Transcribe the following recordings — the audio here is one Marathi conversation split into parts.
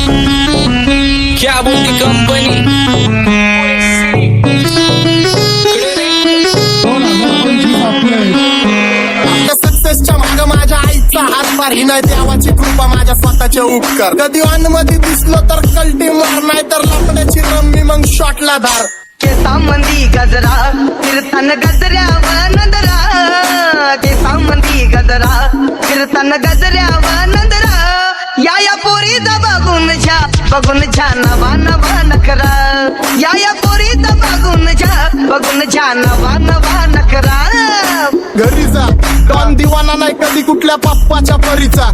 क्या बोलती कंपनी सक्सेसच्या माग माझ्या आईचा हातभार ही नाही देवाची कृपा माझ्या स्वतःचे उपकार कधी मध्ये दिसलो तर कल्टी मार नाही तर लपण्याची रम्मी मग शॉटला धार केसांमंदी गजरा कीर्तन गजऱ्यावर नंदरा केसांमंदी गजरा कीर्तन गजऱ्यावर नंदरा या पोरीचा बघून छा नवा नवा नखरा या पोरीचा बघून छा नवा नवा नखरा घरी जा डॉन दिवाना नाही कधी कुठल्या पप्पाच्या परीचा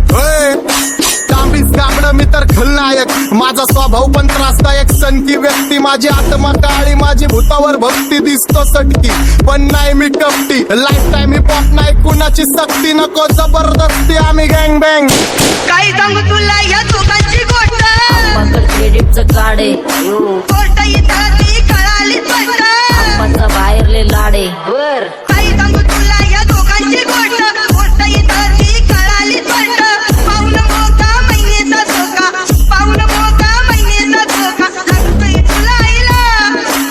तांबीस गाबड मी तर खलनायक माझा स्वभाव पण त्रासदायक सनकी व्यक्ती माझी आत्मा काळी माझी भूतावर भक्ती दिसतो सटकी पण नाही मी कपटी लाईफ टाइम हिप हॉप नाही कुणाची सक्ती नको जबरदस्ती आम्ही गँग बँग काय सांगू तुला या दोघांची गोष्ट क्रेडिटचं काढे गोष्ट इथं ती कळाली स्पष्ट बाहेरले लाडे बर काय सांगू तुला या दोघांची गोष्ट इथं ती कळाली स्पष्ट पाऊन मोका महिनेचा धोका पाऊन मोका महिनेचा धोका लागतोय तुला आईला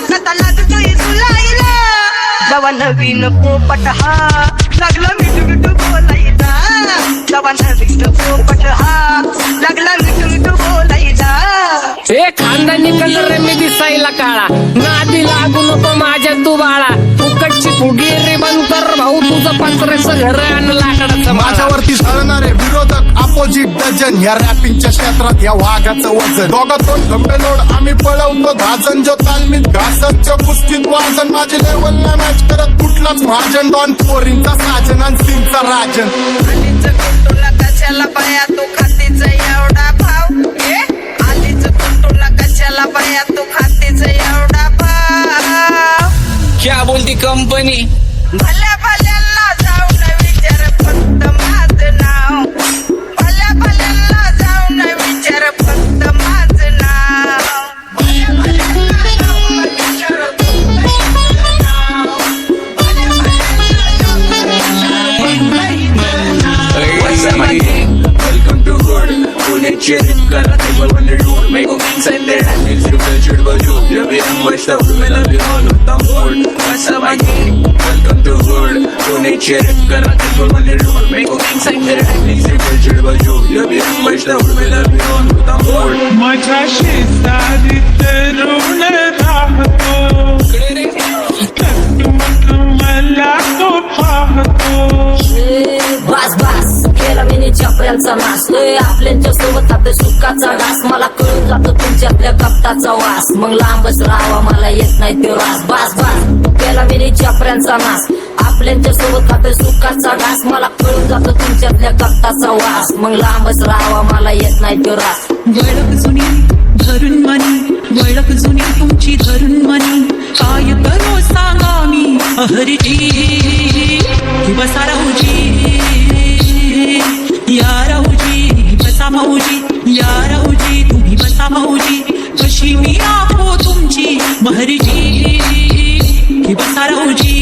कथा लागतोय तुला आईला जवा नवीन पोपट हा लागला मिठू मिठू बोलायचा जवा नवीन पोपट हा लागला मिठू मिठू बोलायचा ए खानदानी कलर रे मी दिसायला काळा नादी लागू नको माझ्या तू बाळा फुकटची फुगी रे बंद कर भाऊ तुझं पत्र्याचं घर आणि लाकडाचं माझ्यावरती झळणारे विरोधक अपोजिट डझन या रॅपिंगच्या क्षेत्रात या वाघाचं वजन दोघातून खंबे लोड आम्ही पळवतो धाजन जो तालमीत घासतच्या कुस्तीत वाजन माझी लेवल ना मॅच करत कुठलाच महाजन डॉन पोरींचा साजन आणि सीनचा राजन तुला कशाला पाया तू खातीचा एवढा भाव आलीच तुला कशाला पाया तू खातीचा एवढा भाव क्या बोलती कंपनी भल्या भल्यांना जाऊन विचार फक्त माझं नाव भल्या भल्यांना जाऊन विचार फक्त माझं नाव भल्या भल्यांना जाऊन विचार फक्त माझं नाव भल्या भल्यांना जाऊन विचार Welcome to Hood. Pune cheering kara table when they do make a inside there and it's you culture but you love it and watch the food love you all with the mood. What's up my gang? Welcome to Hood. Pune cheering kara table when they do make a inside there and it's you culture but you love it and watch the food love you all with the mood. माझ्या शेजारीत रुण राहतो मला तो पाहतो बस बस केला मी चपऱ्यांचा नाश आपल्यांच्या सोबत आपल्या सुखाचा घास मला कळून जातो तुमच्यातल्या कपटाचा वास मग लांबच राहावा मला येत नाही तो रास बस बस केला मी चपऱ्यांचा नाश आपल्यांच्या सोबत आपल्या सुखाचा घास मला कळून जातो तुमच्यातल्या कपटाचा वास मग लांबच राहावा मला येत नाही तो रास वळख जुनी धरून मनी वळख जुनी तुमची धरून मनी काय करू सांगा मी अहरजी बसा राहूजी या राहूजी बसा माऊजी या राहूजी तुम्ही बसा माऊजी कशी मी राहो तुमची महरजी बसा राहूजी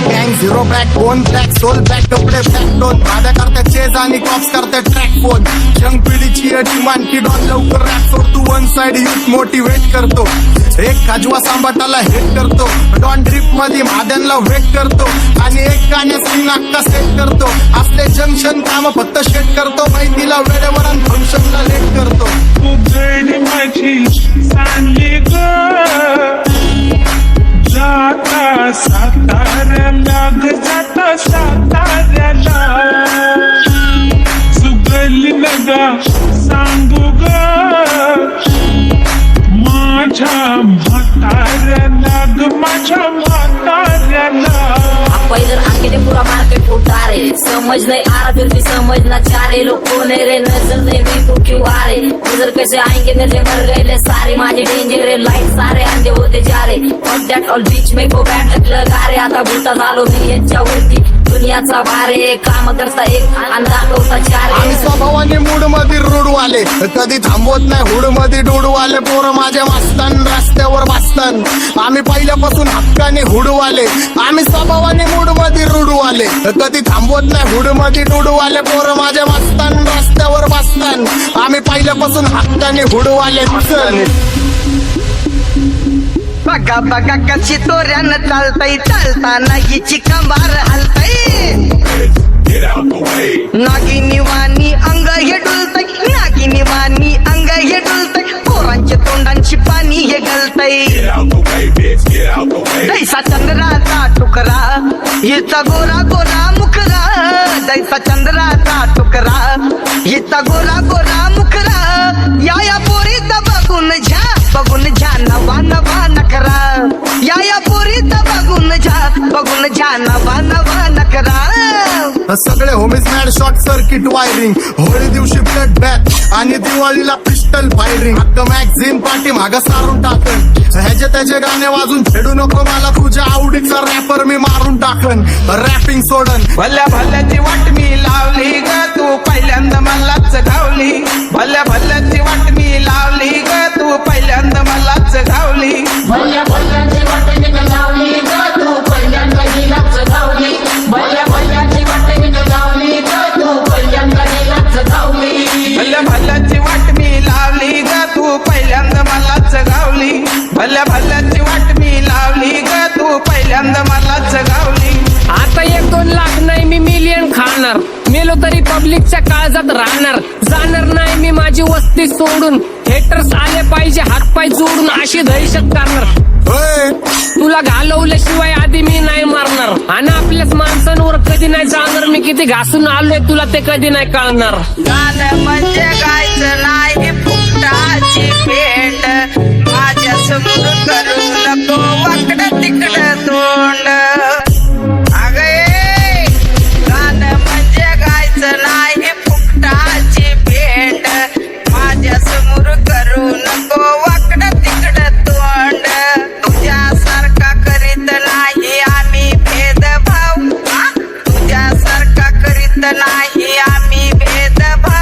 गँग झिरो बॅक बोन ब्लॅक सोल बॅक कपडे बॅक डोन भाड्या करते चेज आणि कॉप्स करते ट्रॅक फोन जंग पिढीची डिमांड की डॉन लवकर रॅप सोडतो वन साइड युथ मोटिवेट करतो एक खाजवा सांबाटाला हेट करतो डॉन ड्रिप मध्ये भाद्यांना वेट करतो आणि एक गाण्यात सीन अक्का सेट करतो असले जंक्शन काम फक्त शेट करतो माहितीला वेळेवर आणि फंक्शनला लेट करतो उघड माझी सांगली ग जाता साताऱ्याला ग जाता साताऱ्याला सुगली नगा सांगू ग माझ्या म्हाताऱ्याला ग माझ्या म्हाताऱ्याला पहिलं आके पुरा मार्केट उतारे समझ नहीं आ रहा फिर भी समझना चाह रहे लोग कौन है रे नजर नहीं भी तू क्यों आ रहे नजर कैसे आएंगे नजर मर गए ले सारे माझे डेंजर रे लाइट सारे अंधे होते जा रहे और दैट ऑल बीच में को बैठ लगा रे आता भूता झालो मी यांच्यावरती दुनियाचा भारे काम करता एक अंदाज होता चार आम्ही स्वभावाने मूड मध्ये रूडवाले कधी थांबवत नाही हुड मध्ये डोडवाले पोरं माझ्या वाचतान रस्त्यावर वाचतान आम्ही पहिल्यापासून हक्काने हुडवाले आम्ही स्वभावाने मूड मध्ये रूडवाले कधी थांबवत नाही हुड मध्ये डोडवाले पोरं माझ्या शासन आम्ही पहिल्यापासून हक्काने हुडवाले चल बघा बघा कशी तोऱ्यानं चालतय चालताना हिची कंबार हलतय नागिनी वाणी अंग हे डुलतय नागिनी वाणी अंग हे डुलतय पोरांच्या तोंडांची पाणी हे गलतय दैसा चंद्राचा टुकरा हिचा गोरा गोरा मुखरा दैसा चंद्राचा टुकरा हिचा गोरा गोरा मुखरा या पोरीचा बघून झा नवा नवा नकरा या पोरीचा बघून झा नवा नकरा सगळे homies mad short circuit wiring Holi दिवशी ब्लड बॅथ आणि दिवाळीला पिस्टल फायरिंग हक्क मॅगझिन पाठी मागं सारून टाकन ह्याचे त्याचे गाणे वाजून फेडू नको मला तुझ्या आवडीचा रॅपर मी मारून टाकन रॅपिंग सोडन भल्या भल्याची वाट मी लावली ग तू पहिल्यांदा मलाच गावली भल्या भल्याची वाट मी लावली ग तू पहिल्यांदा मलाच गावली भल्या भल्याची वाट मी लावली ग तू पहिल्यांदा हिलाच गावली भल्या भल्याची वाट मी लावली ग तू पहिल्यांदा हिलाच गावली भल्या भल्याची वाट मी लावली ग तू पहिल्यांदा मलाच गावली भल्या भल्याची वाट मी लावली ग तू पहिल्यांदा मलाच गावली आता 1-2 लाख नाही मी मिलियन खाणार मेलो तरी पब्लिकच्या काळजात राहणार जाणार नाही मी माझी वस्ती सोडून हेटर्स आले पाहिजे हातपाय जोडून अशी दहशत करणार होय तुला घालवल्याशिवाय आधी मी नाही मारणार आणि आपल्याच माणसांवर कधी नाही जाणार मी किती घासून आलोय तुला ते कधी नाही कळणार गाणं म्हणजे गायचं नाही फुकटाची भेट माझ्या समोर करू नको वाकडं तिकडं तोंड अगे गाणं म्हणजे गायचं नाही फुकटाची भेट माझ्या समोर करू नको वाकडं तिकडं तोंड तुझ्यासारखा करीत नाही आम्ही भेदभाव तुझ्यासारखा करीत नाही आम्ही भेदभाव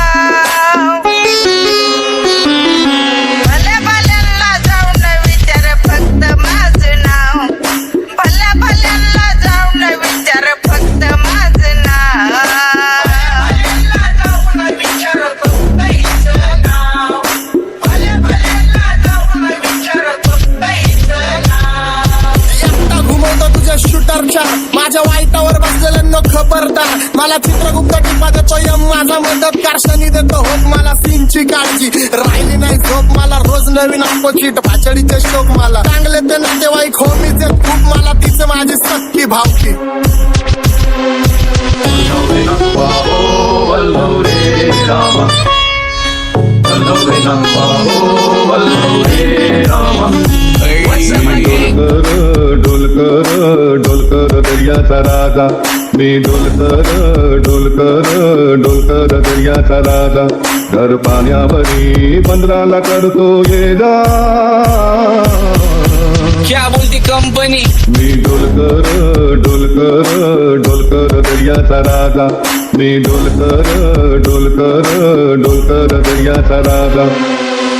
भल्या भल्यांना जाऊन विचार फक्त माझं नाव भल्या भल्यांना जाऊन विचार फक्त माझं नाव एकटा घुमवतो तुझ्या शूटरच्या माझ्या वाईटावर बसलेलं न खबरदार मला चित्रगुप्त टिपा देतो यम माझा मदत कारशानी देतो होप मला सीनची काळजी राहिली नाही झोप मला रोज नवीन अपोजिट भाचडीचे शोक मला चांगले ते नातेवाईक होमीचे खूप मला तिचं माझी सक्की भावकी डोलकर दर्याचा राजा मी डोलकर दर्याचा राजा घर पाण्यावरी बंदराला करतो ये जा क्या बोलती कंपनी मी डोलकर दर्याचा राजा मी डोलकर दर्याचा राजा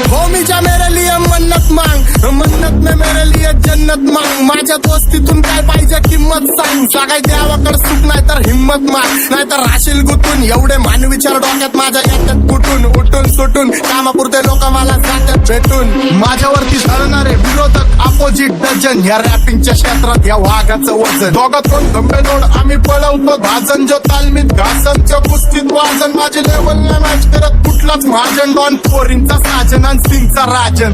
होमीच्या मेरे लिए मन्नत मांग मन्नत में मेरे लिए जन्नत मांग माझ्या दोस्तीतून काय पाहिजे किंमत सांग सगळ्या देवाकडे सुख नाही तर हिंमत माग नाही तर राशील गुतून एवढे मानविचार डोक्यात माझ्या येतात कुठून उठून सुटून कामापुरते लोक मला जातात भेटून माझ्यावरती धरणारे विरोधक अपोजिट डझन या रॅपिंगच्या क्षेत्रात या वाघाचं वजन दोघातून गंभे जोड आम्ही पळवतो भाजन जो तालमीत घासनच्या कुस्तीत वाजन माझी लेवल नाही मॅच करत कुठलाच महाजन डॉन पोरींचा साजन आणि सिंगचा राजन